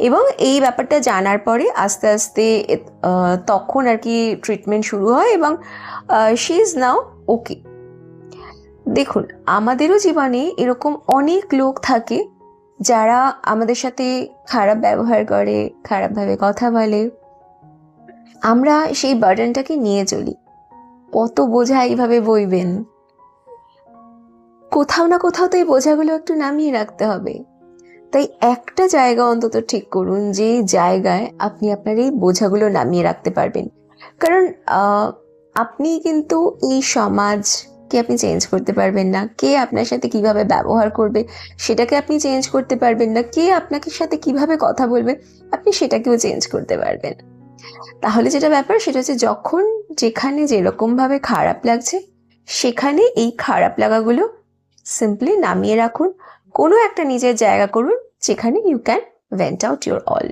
এবং এই ব্যাপারটা জানার পরে আস্তে আস্তে তখন আর কি ট্রিটমেন্ট শুরু হয় এবং শি ইজ নাও ওকে। দেখুন, আমাদেরও জীবনে এরকম অনেক লোক থাকে যারা আমাদের সাথে খারাপ ব্যবহার করে, খারাপভাবে কথা বলে। আমরা সেই বার্ডেনটাকে নিয়ে চলি। কত বোঝা এইভাবে বইবেন? কোথাও না কোথাও তো এই বোঝাগুলো একটু নামিয়ে রাখতে হবে। তাই একটা জায়গা অন্তত ঠিক করুন যে জায়গায় আপনি আপনার এই বোঝাগুলো নামিয়ে রাখতে পারবেন। কারণ আপনি কিন্তু এই সমাজকে আপনি চেঞ্জ করতে পারবেন না, কে আপনার সাথে কিভাবে ব্যবহার করবে সেটাকে আপনি চেঞ্জ করতে পারবেন না, কে আপনাকে সাথে কিভাবে কথা বলবে আপনি সেটাকেও চেঞ্জ করতে পারবেন। তাহলে যেটা ব্যাপার সেটা হচ্ছে, যখন যেখানে যেরকম ভাবে খারাপ লাগছে সেখানে এই খারাপ লাগাগুলো সিম্পলি নামিয়ে রাখুন। কোনো একটা নিজের জায়গা করুন যেখানে you can vent out your all.